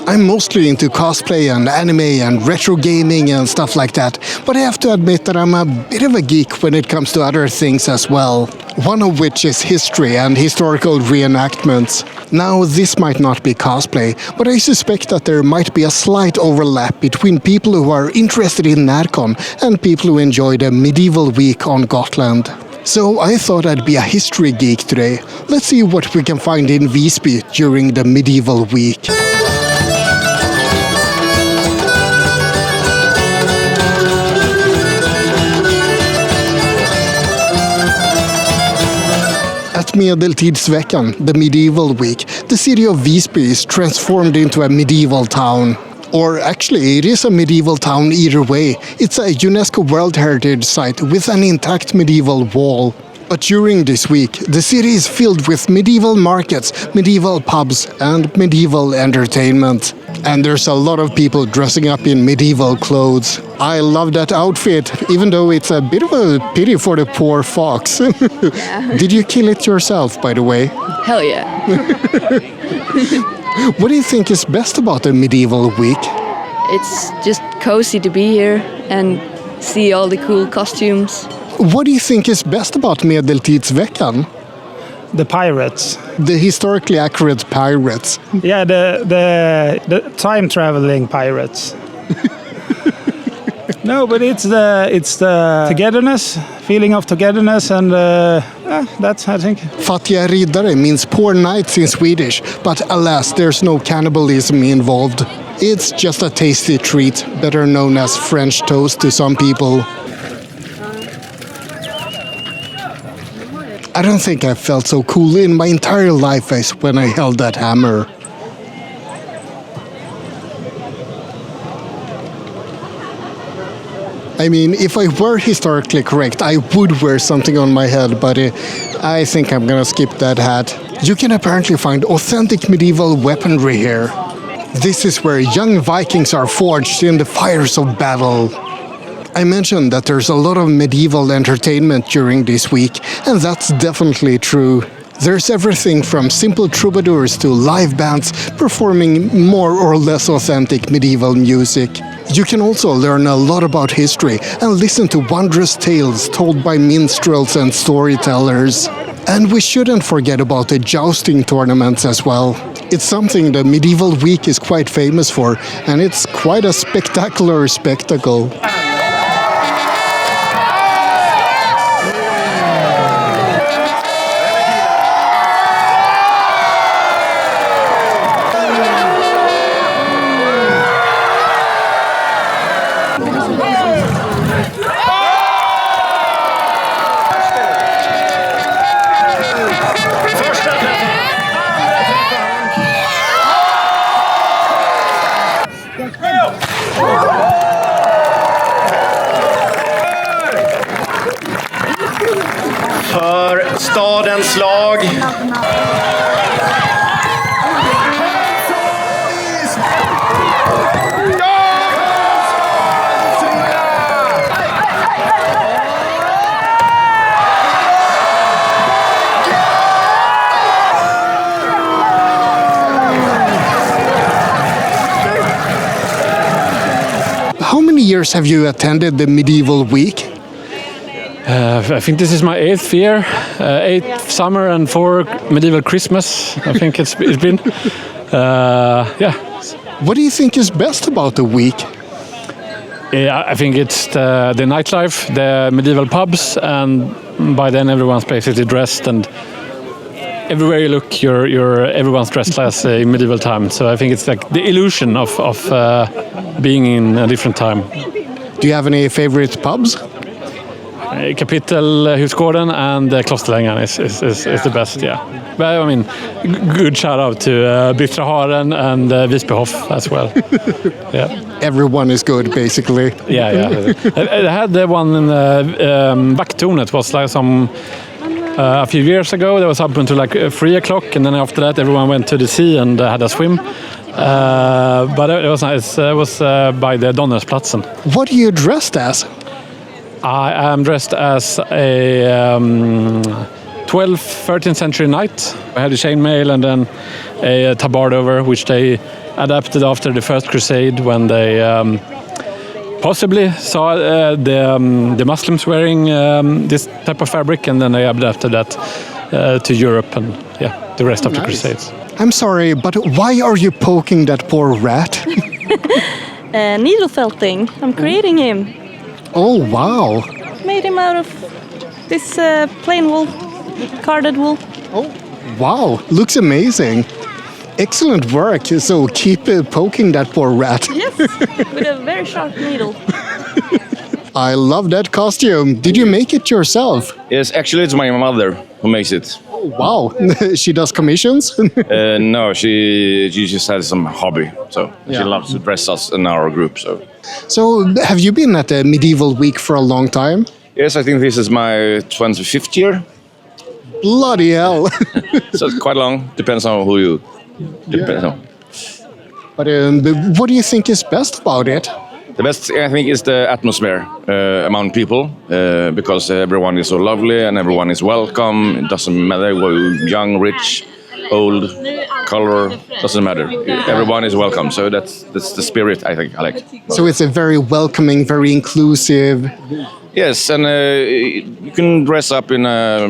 I'm mostly into cosplay and anime and retro gaming and stuff like that, but I have to admit that I'm a bit of a geek when it comes to other things as well. One of which is history and historical reenactments. Now, this might not be cosplay, but I suspect that there might be a slight overlap between people who are interested in NADCON and people who enjoy the medieval week on Gotland. So I thought I'd be a history geek today. Let's see what we can find in Visby during the medieval week. At Medeltidsveckan, the medieval week, the city of Visby is transformed into a medieval town. Or actually, it is a medieval town either way. It's a UNESCO World Heritage site with an intact medieval wall. But during this week, the city is filled with medieval markets, medieval pubs, and medieval entertainment. And there's a lot of people dressing up in medieval clothes. I love that outfit, even though it's a bit of a pity for the poor fox. Yeah. Did you kill it yourself, by the way? Hell yeah. What do you think is best about the medieval week? It's just cozy to be here and see all the cool costumes. What do you think is best about Medeltidsveckan? The pirates. The historically accurate pirates. Yeah, the time traveling pirates. No, but it's the togetherness, feeling of togetherness, and that's, I think. Fattiga riddare means poor knights in Swedish, but alas, there's no cannibalism involved. It's just a tasty treat, better known as French toast to some people. I don't think I felt so cool in my entire life as when I held that hammer. I mean, if I were historically correct, I would wear something on my head, but I think I'm gonna skip that hat. You can apparently find authentic medieval weaponry here. This is where young Vikings are forged in the fires of battle. I mentioned that there's a lot of medieval entertainment during this week, and that's definitely true. There's everything from simple troubadours to live bands performing more or less authentic medieval music. You can also learn a lot about history and listen to wondrous tales told by minstrels and storytellers. And we shouldn't forget about the jousting tournaments as well. It's something the medieval week is quite famous for, and it's quite a spectacular spectacle. För stadens lag. How many years have you attended the medieval week? I think this is my 8th year, 8th summer and 4 medieval Christmas. I think it's been. Yeah. What do you think is best about the week? Yeah, I think it's the nightlife, the medieval pubs, and by then everyone's basically dressed, and everywhere you look, everyone's dressed as in medieval time. So I think it's like the illusion of being in a different time. Do you have any favorite pubs? Kapitelhusgården and Klosterlängan is the best, yeah. But I mean, good shout out to Bittra Haren and Visbyhof as well. Yeah. Everyone is good, basically. Yeah. I had the one in Backtornet was like a few years ago. That was up until like 3 o'clock, and then after that everyone went to the sea and had a swim. But it was nice. It was by the Donnersplatsen. What are you dressed as? I am dressed as a 12th, 13th century knight. We had a chainmail and then a tabard over, which they adapted after the First Crusade when they possibly saw the Muslims wearing this type of fabric, and then they adapted that to Europe and the rest of the Crusades. I'm sorry, but why are you poking that poor rat? Needle felting. I'm creating him. Oh, wow. Made him out of this plain wool, carded wool. Oh, wow. Looks amazing. Excellent work. So keep poking that poor rat. Yes, with a very sharp needle. I love that costume. Did you make it yourself? Yes, actually it's my mother who makes it. Oh, wow. She does commissions? No, she just has some hobby. So she loves to dress us in our group. So have you been at the Medieval Week for a long time? Yes, I think this is my 25th year. Bloody hell. So it's quite long. Depends on who you depends on. But what do you think is best about it? The best, I think, is the atmosphere among people, because everyone is so lovely and everyone is welcome. It doesn't matter whether you're young, rich, old, color, doesn't matter. Everyone is welcome. So that's the spirit I think I like. So it's a very welcoming, very inclusive. Yes, and you can dress up in a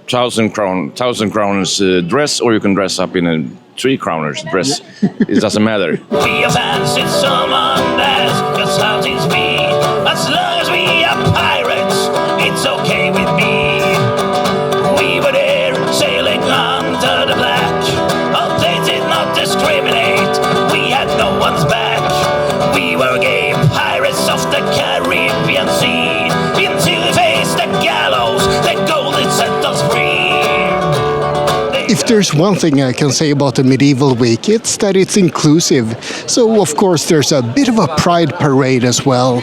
1,000 crowns dress, or you can dress up in a 3 krowners dress. It doesn't matter. He fancies someone that's just how things be. As long as we are pirates, it's okay with me. We were there sailing under the black. Oh, they did not discriminate. We had no one's back. We were gay pirates of the Caribbean Sea. Into the face the gallows, the gold it set us free. If there's one thing I can say about the Medieval Week, it's that it's inclusive. So, of course, there's a bit of a pride parade as well.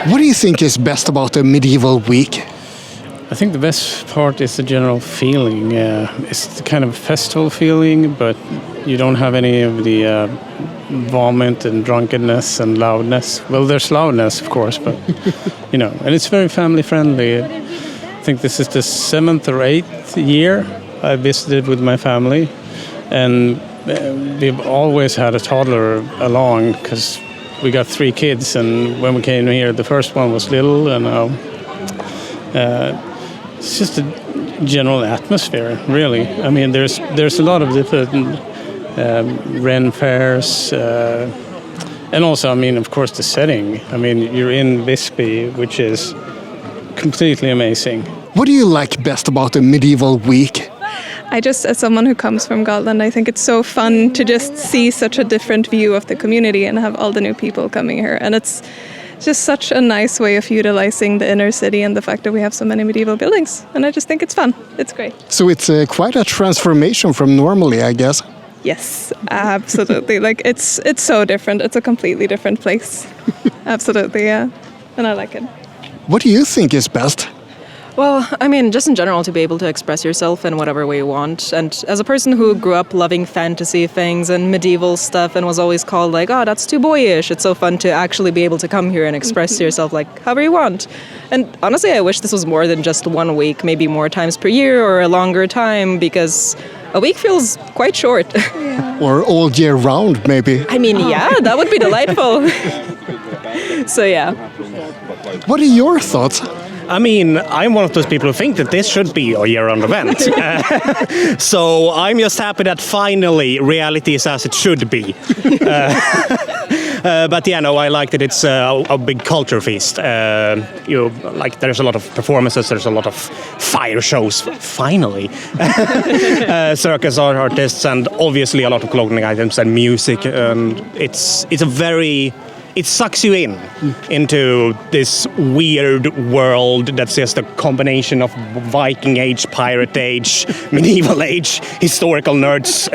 What do you think is best about the Medieval Week? I think the best part is the general feeling. It's the kind of festival feeling, but you don't have any of the vomit and drunkenness and loudness. Well, there's loudness, of course, but, and it's very family friendly. I think this is the 7th or 8th year I visited with my family, and we've always had a toddler along because we got 3 kids, and when we came here, the first one was little, and it's just a general atmosphere, really. I mean, there's a lot of different Ren fairs, and also, I mean, of course, the setting. I mean, you're in Visby, which is completely amazing. What do you like best about the Medieval Week? As someone who comes from Gotland, I think it's so fun to just see such a different view of the community and have all the new people coming here. And it's just such a nice way of utilizing the inner city and the fact that we have so many medieval buildings. And I just think it's fun. It's great. So it's quite a transformation from normally, I guess. Yes, absolutely. It's so different. It's a completely different place. Absolutely, yeah. And I like it. What do you think is best? Well, I mean, just in general, to be able to express yourself in whatever way you want. And as a person who grew up loving fantasy things and medieval stuff and was always called oh, that's too boyish, it's so fun to actually be able to come here and express yourself however you want. And honestly, I wish this was more than just 1 week, maybe more times per year or a longer time, because a week feels quite short. Yeah. Or all year round, maybe. I mean, yeah, that would be delightful. So, yeah. What are your thoughts? I mean, I'm one of those people who think that this should be a year-round event. So I'm just happy that finally reality is as it should be. But yeah, no, I like that it's a big culture feast. There's a lot of performances, there's a lot of fire shows, finally. Circus artists, and obviously a lot of clothing items and music. It sucks you into this weird world that's just a combination of Viking age, pirate age, medieval age, historical nerds,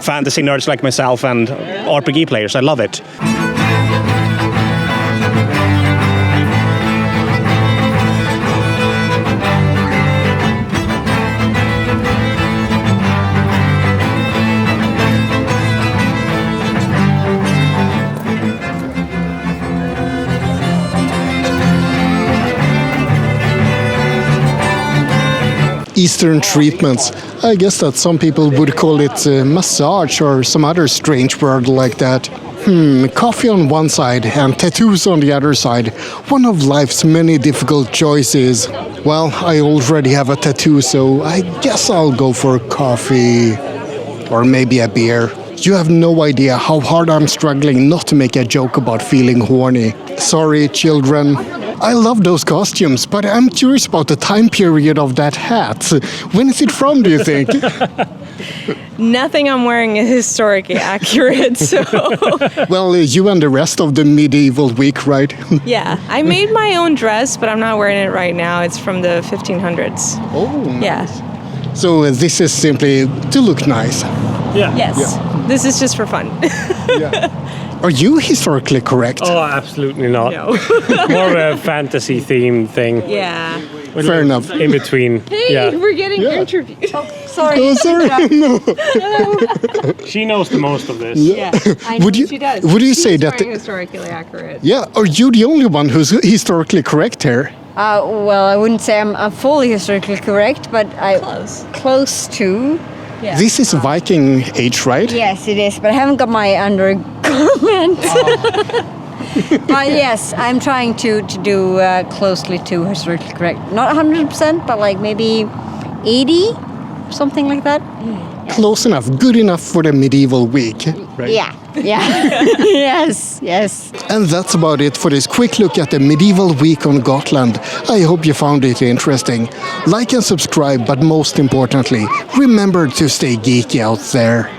fantasy nerds like myself, and RPG players. I love it. Eastern treatments. I guess that some people would call it massage or some other strange word like that. Coffee on one side and tattoos on the other side. One of life's many difficult choices. Well, I already have a tattoo, so I guess I'll go for coffee. Or maybe a beer. You have no idea how hard I'm struggling not to make a joke about feeling horny. Sorry, children. I love those costumes, but I'm curious about the time period of that hat. When is it from, do you think? Nothing I'm wearing is historically accurate, so... Well, you and the rest of the medieval week, right? Yeah, I made my own dress, but I'm not wearing it right now. It's from the 1500s. Oh, nice. Yeah. So this is simply to look nice. Yeah. Yes. Yeah. This is just for fun. Yeah. Are you historically correct? Oh, absolutely not. No. More of a fantasy theme thing. Yeah. Fair enough. In between. Hey, we're getting interviewed. Oh, sorry. No. She knows the most of this. Yeah, I know Would she does. Would you say She's that? very historically accurate. Yeah. Are you the only one who's historically correct here? Well, I wouldn't say I'm fully historically correct, but I close to. Yeah. This is Viking age, right? Yes, it is, but I haven't got my undergarment. But yes, I'm trying to do closely to historically correct. Not 100%, but like maybe 80, something like that. Close enough, good enough for the medieval week, right? Yeah. Yes. And that's about it for this quick look at the medieval week on Gotland. I hope you found it interesting. Like and subscribe, but most importantly, remember to stay geeky out there.